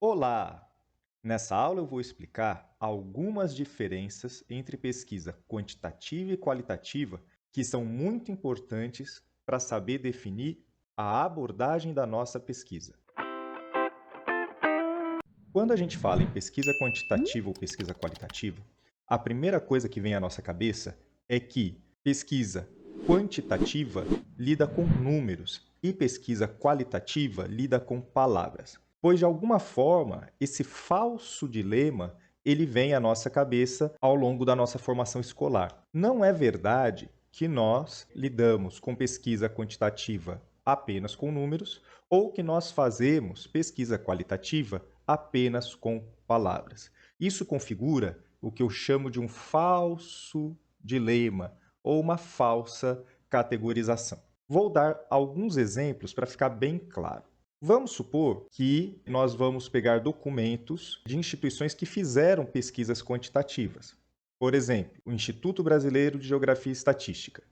Olá! Nessa aula eu vou explicar algumas diferenças entre pesquisa quantitativa e qualitativa que são muito importantes para saber definir a abordagem da nossa pesquisa. Quando a gente fala em pesquisa quantitativa ou pesquisa qualitativa, a primeira coisa que vem à nossa cabeça é que pesquisa quantitativa lida com números e pesquisa qualitativa lida com palavras. Pois de alguma forma, esse falso dilema ele vem à nossa cabeça ao longo da nossa formação escolar. Não é verdade que nós lidamos com pesquisa quantitativa apenas com números ou que nós fazemos pesquisa qualitativa apenas com palavras. Isso configura o que eu chamo de um falso dilema ou uma falsa categorização. Vou dar alguns exemplos para ficar bem claro. Vamos supor que nós vamos pegar documentos de instituições que fizeram pesquisas quantitativas. Por exemplo, o Instituto Brasileiro de Geografia e Estatística.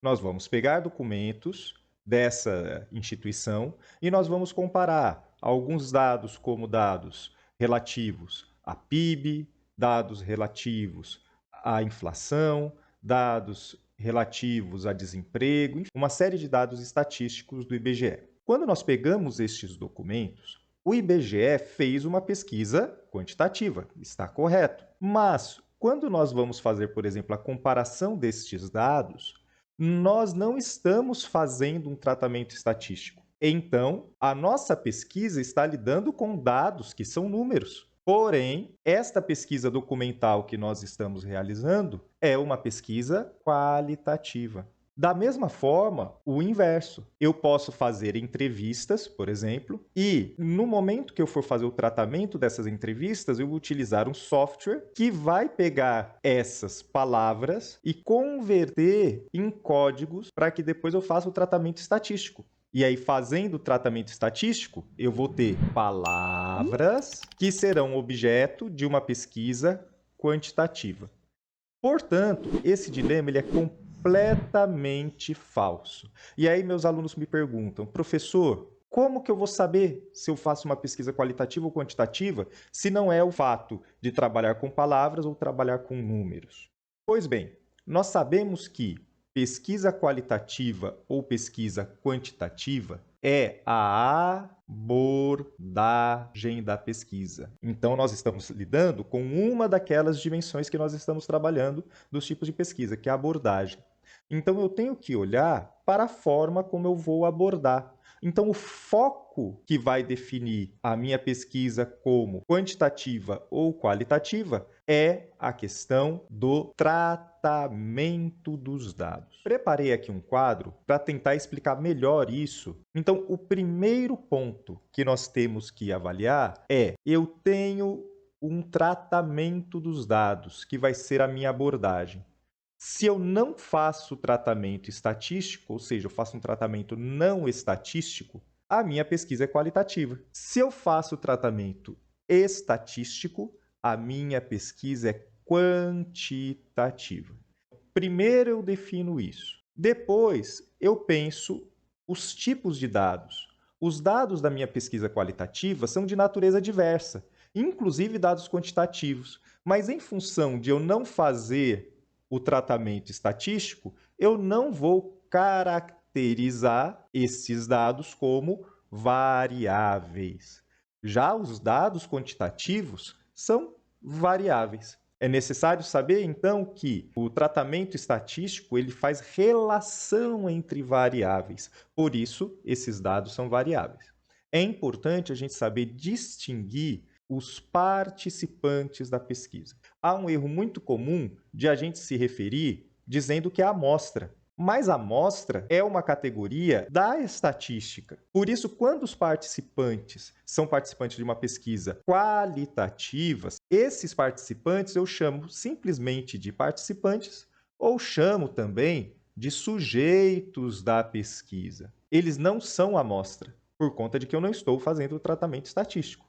Nós vamos pegar documentos dessa instituição e nós vamos comparar alguns dados como dados relativos a PIB, dados relativos à inflação, dados relativos a desemprego, enfim, uma série de dados estatísticos do IBGE. Quando nós pegamos estes documentos, o IBGE fez uma pesquisa quantitativa, está correto. Mas quando nós vamos fazer, por exemplo, a comparação destes dados, nós não estamos fazendo um tratamento estatístico. Então, a nossa pesquisa está lidando com dados que são números. Porém, esta pesquisa documental que nós estamos realizando é uma pesquisa qualitativa. Da mesma forma, o inverso. Eu posso fazer entrevistas, por exemplo, e no momento que eu for fazer o tratamento dessas entrevistas, eu vou utilizar um software que vai pegar essas palavras e converter em códigos para que depois eu faça o tratamento estatístico. E aí, fazendo o tratamento estatístico, eu vou ter palavras que serão objeto de uma pesquisa quantitativa. Portanto, esse dilema ele é completamente falso. E aí meus alunos me perguntam, professor, como que eu vou saber se eu faço uma pesquisa qualitativa ou quantitativa se não é o fato de trabalhar com palavras ou trabalhar com números? Pois bem, nós sabemos que pesquisa qualitativa ou pesquisa quantitativa é a abordagem da pesquisa. Então, nós estamos lidando com uma daquelas dimensões que nós estamos trabalhando dos tipos de pesquisa, que é a abordagem. Então, eu tenho que olhar para a forma como eu vou abordar. Então, o foco que vai definir a minha pesquisa como quantitativa ou qualitativa é a questão do tratamento dos dados. Preparei aqui um quadro para tentar explicar melhor isso. Então, o primeiro ponto que nós temos que avaliar é: eu tenho um tratamento dos dados, que vai ser a minha abordagem. Se eu não faço tratamento estatístico, ou seja, eu faço um tratamento não estatístico, a minha pesquisa é qualitativa. Se eu faço tratamento estatístico, a minha pesquisa é quantitativa. Primeiro eu defino isso. Depois eu penso os tipos de dados. Os dados da minha pesquisa qualitativa são de natureza diversa, inclusive dados quantitativos. Mas em função de eu não fazer o tratamento estatístico, eu não vou caracterizar esses dados como variáveis. Já os dados quantitativos são variáveis. É necessário saber, então, que o tratamento estatístico ele faz relação entre variáveis. Por isso, esses dados são variáveis. É importante a gente saber distinguir os participantes da pesquisa. Há um erro muito comum de a gente se referir dizendo que é a amostra. Mas a amostra é uma categoria da estatística. Por isso, quando os participantes são participantes de uma pesquisa qualitativa, esses participantes eu chamo simplesmente de participantes ou chamo também de sujeitos da pesquisa. Eles não são amostra, por conta de que eu não estou fazendo o tratamento estatístico.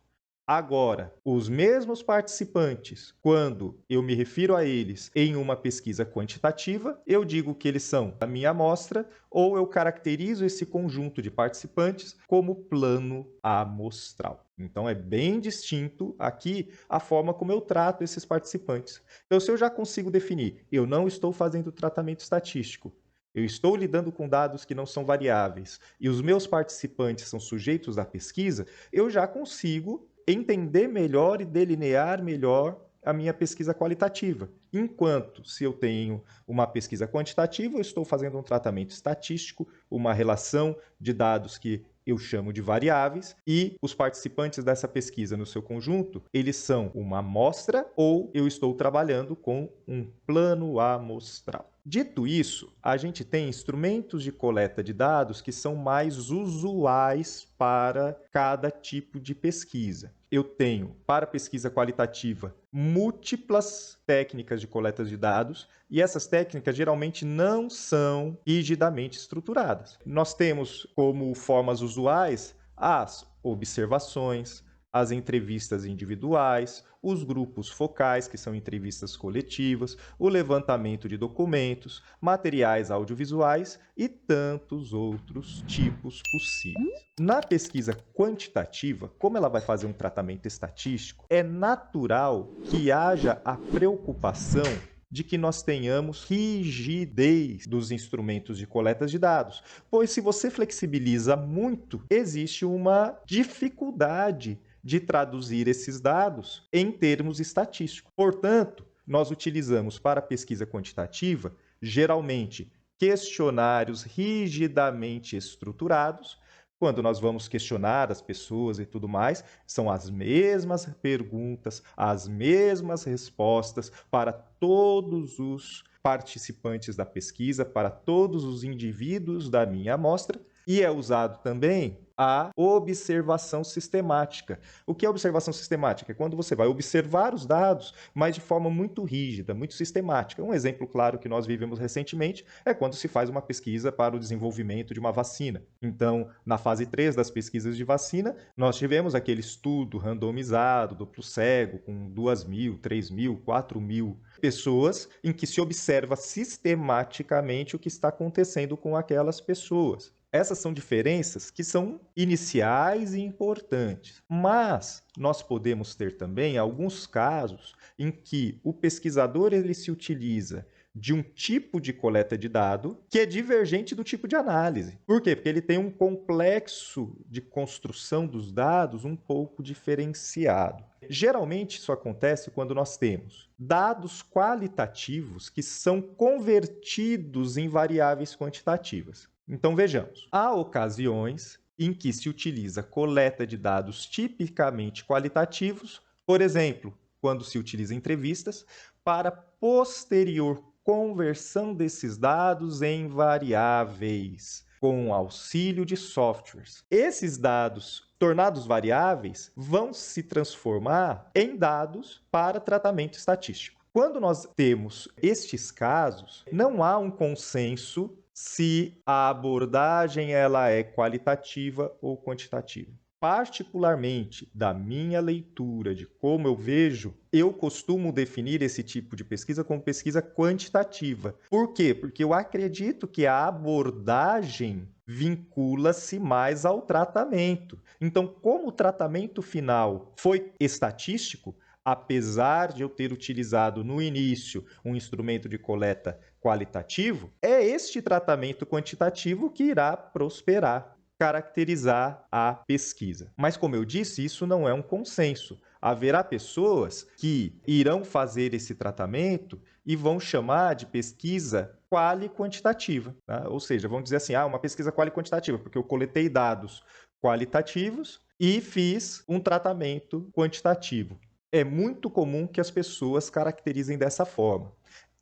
Agora, os mesmos participantes, quando eu me refiro a eles em uma pesquisa quantitativa, eu digo que eles são a minha amostra ou eu caracterizo esse conjunto de participantes como plano amostral. Então, é bem distinto aqui a forma como eu trato esses participantes. Então, se eu já consigo definir, eu não estou fazendo tratamento estatístico, eu estou lidando com dados que não são variáveis e os meus participantes são sujeitos à pesquisa, eu já consigo entender melhor e delinear melhor a minha pesquisa qualitativa. Enquanto, se eu tenho uma pesquisa quantitativa, eu estou fazendo um tratamento estatístico, uma relação de dados que eu chamo de variáveis, e os participantes dessa pesquisa no seu conjunto, eles são uma amostra ou eu estou trabalhando com um plano amostral. Dito isso, a gente tem instrumentos de coleta de dados que são mais usuais para cada tipo de pesquisa. Eu tenho, para pesquisa qualitativa, múltiplas técnicas de coleta de dados e essas técnicas geralmente não são rigidamente estruturadas. Nós temos como formas usuais as observações, as entrevistas individuais, os grupos focais, que são entrevistas coletivas, o levantamento de documentos, materiais audiovisuais e tantos outros tipos possíveis. Na pesquisa quantitativa, como ela vai fazer um tratamento estatístico, é natural que haja a preocupação de que nós tenhamos rigidez dos instrumentos de coleta de dados, pois se você flexibiliza muito, existe uma dificuldade de traduzir esses dados em termos estatísticos. Portanto, nós utilizamos para a pesquisa quantitativa, geralmente, questionários rigidamente estruturados. Quando nós vamos questionar as pessoas e tudo mais, são as mesmas perguntas, as mesmas respostas para todos os participantes da pesquisa, para todos os indivíduos da minha amostra, e é usado também a observação sistemática. O que é observação sistemática? É quando você vai observar os dados, mas de forma muito rígida, muito sistemática. Um exemplo claro que nós vivemos recentemente é quando se faz uma pesquisa para o desenvolvimento de uma vacina. Então, na fase 3 das pesquisas de vacina, nós tivemos aquele estudo randomizado, duplo cego, com 2.000, 3.000, 4.000 pessoas, em que se observa sistematicamente o que está acontecendo com aquelas pessoas. Essas são diferenças que são iniciais e importantes, mas nós podemos ter também alguns casos em que o pesquisador ele se utiliza de um tipo de coleta de dado que é divergente do tipo de análise. Por quê? Porque ele tem um complexo de construção dos dados um pouco diferenciado. Geralmente isso acontece quando nós temos dados qualitativos que são convertidos em variáveis quantitativas. Então vejamos, há ocasiões em que se utiliza coleta de dados tipicamente qualitativos, por exemplo, quando se utiliza entrevistas, para posterior conversão desses dados em variáveis, com auxílio de softwares. Esses dados tornados variáveis vão se transformar em dados para tratamento estatístico. Quando nós temos estes casos, não há um consenso se a abordagem ela é qualitativa ou quantitativa. Particularmente da minha leitura de como eu vejo, eu costumo definir esse tipo de pesquisa como pesquisa quantitativa. Por quê? Porque eu acredito que a abordagem vincula-se mais ao tratamento. Então, como o tratamento final foi estatístico, apesar de eu ter utilizado no início um instrumento de coleta qualitativo, é este tratamento quantitativo que irá prosperar, caracterizar a pesquisa. Mas, como eu disse, isso não é um consenso. Haverá pessoas que irão fazer esse tratamento e vão chamar de pesquisa quali-quantitativa. Tá? Ou seja, vão dizer assim, uma pesquisa quali-quantitativa, porque eu coletei dados qualitativos e fiz um tratamento quantitativo. É muito comum que as pessoas caracterizem dessa forma.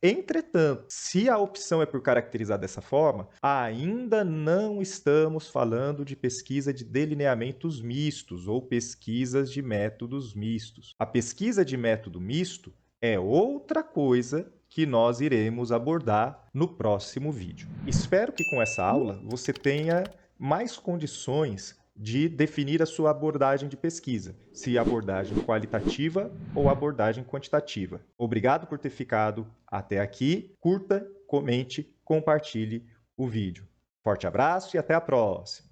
Entretanto, se a opção é por caracterizar dessa forma, ainda não estamos falando de pesquisa de delineamentos mistos ou pesquisas de métodos mistos. A pesquisa de método misto é outra coisa que nós iremos abordar no próximo vídeo. Espero que com essa aula você tenha mais condições de definir a sua abordagem de pesquisa, se abordagem qualitativa ou abordagem quantitativa. Obrigado por ter ficado até aqui. Curta, comente, compartilhe o vídeo. Forte abraço e até a próxima!